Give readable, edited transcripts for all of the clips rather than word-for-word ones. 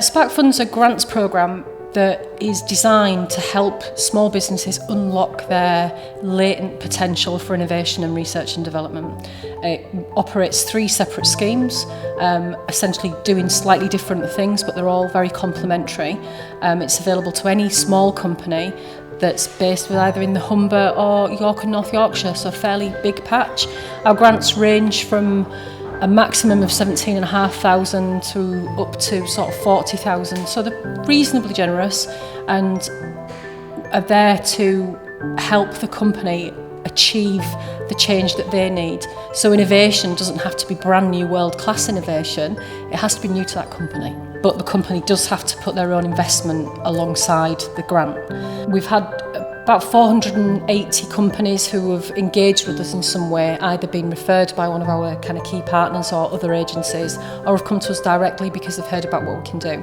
Spark Fund's a grants programme that is designed to help small businesses unlock their latent potential for innovation and research and development. It operates 3 separate schemes, essentially doing slightly different things, but they're all very complementary. It's available to any small company that's based either in the Humber or York and North Yorkshire, so a fairly big patch. Our grants range from a maximum of 17,500 to up to sort of 40,000. So they're reasonably generous and are there to help the company achieve the change that they need. So innovation doesn't have to be brand new world-class innovation, it has to be new to that company. But the company does have to put their own investment alongside the grant. We've had about 480 companies who have engaged with us in some way, either been referred by one of our kind of key partners or other agencies, or have come to us directly because they've heard about what we can do.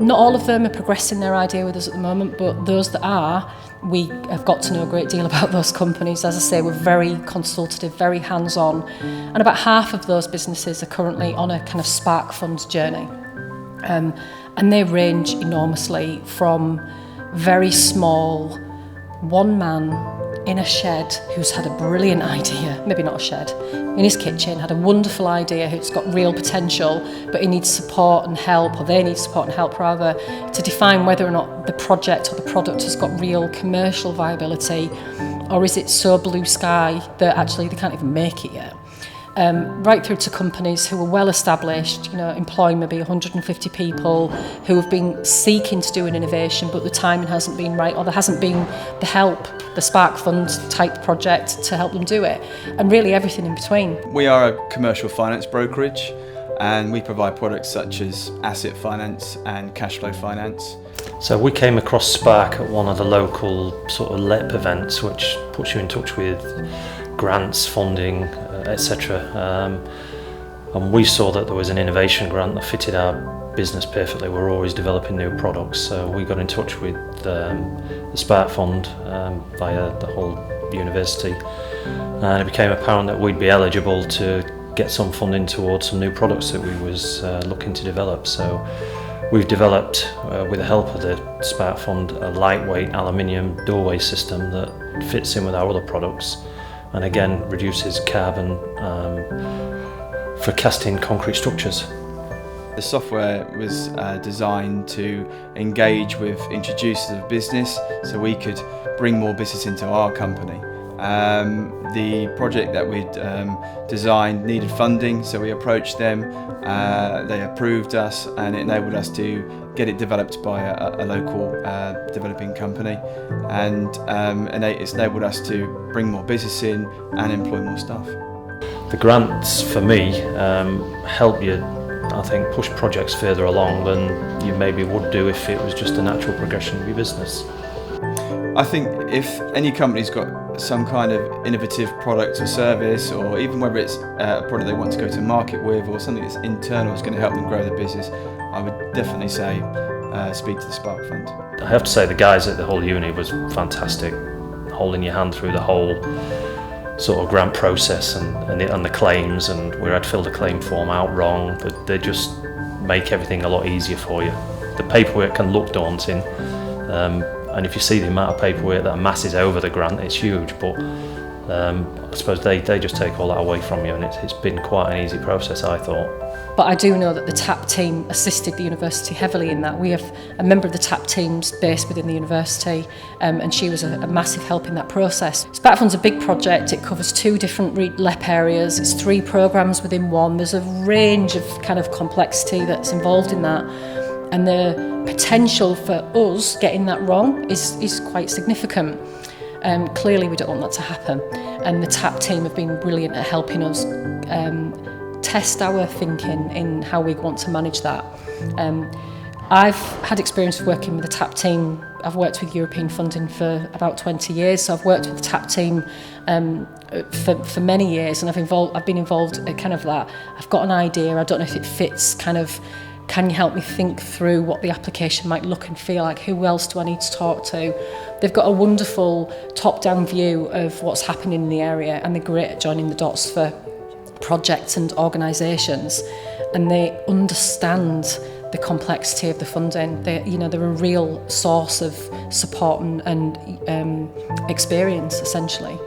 Not all of them are progressing their idea with us at the moment, but those that are, we have got to know a great deal about those companies. As I say, we're very consultative, very hands-on, and about half of those businesses are currently on a kind of Spark Funds journey. And they range enormously from very small, one man in a shed who's had a brilliant idea, maybe not a shed, in his kitchen, had a wonderful idea who's got real potential, but he needs support and help, or they need support and help rather, to define whether or not the project or the product has got real commercial viability, or is it so blue sky that actually they can't even make it yet. Right through to companies who are well established, employing maybe 150 people who have been seeking to do an innovation, but the timing hasn't been right, or there hasn't been the help, the Spark Fund type project to help them do it, and really everything in between. We are a commercial finance brokerage, and we provide products such as asset finance and cash flow finance. So we came across Spark at one of the local sort of LEP events, which puts you in touch with grants, funding, etc. And we saw that there was an innovation grant that fitted our business perfectly. We're always developing new products, so we got in touch with the Spark Fund via the whole university, and it became apparent that we'd be eligible to get some funding towards some new products that we was looking to develop. So we've developed, with the help of the Spark Fund, a lightweight aluminium doorway system that fits in with our other products, and again reduces carbon for casting concrete structures. The software was designed to engage with introducers of business so we could bring more business into our company. The project that we'd designed needed funding, so we approached them, they approved us, and it enabled us to get it developed by a local developing company, and it's enabled us to bring more business in and employ more staff. The grants for me help you, I think, push projects further along than you maybe would do if it was just a natural progression of your business. I think if any company's got some kind of innovative product or service, or even whether it's a product they want to go to market with, or something that's internal that's going to help them grow their business, I would definitely say speak to the Spark Fund. I have to say the guys at the whole uni was fantastic, holding your hand through the whole sort of grant process and the claims, and where I'd filled a claim form out wrong, but they just make everything a lot easier for you. The paperwork can look daunting, and if you see the amount of paperwork that amasses over the grant, it's huge, but I suppose they just take all that away from you, and it's been quite an easy process, I thought. But I do know that the TAP team assisted the university heavily in that. We have a member of the TAP teams based within the university, and she was a massive help in that process. Spark Fund's a big project. It covers 2 different LEP areas. It's 3 programmes within one. There's a range of kind of complexity that's involved in that, and the potential for us getting that wrong is quite significant. Clearly we don't want that to happen, and the TAP team have been brilliant at helping us test our thinking in how we want to manage that. I've had experience of working with the TAP team. I've worked with European funding for about 20 years, so I've worked with the TAP team for many years, and I've been involved at kind of that. I've got an idea, I don't know if it fits, kind of, can you help me think through what the application might look and feel like? Who else do I need to talk to? They've got a wonderful top-down view of what's happening in the area, and they're great at joining the dots for projects and organisations, and they understand the complexity of the funding. They're a real source of support and experience, essentially.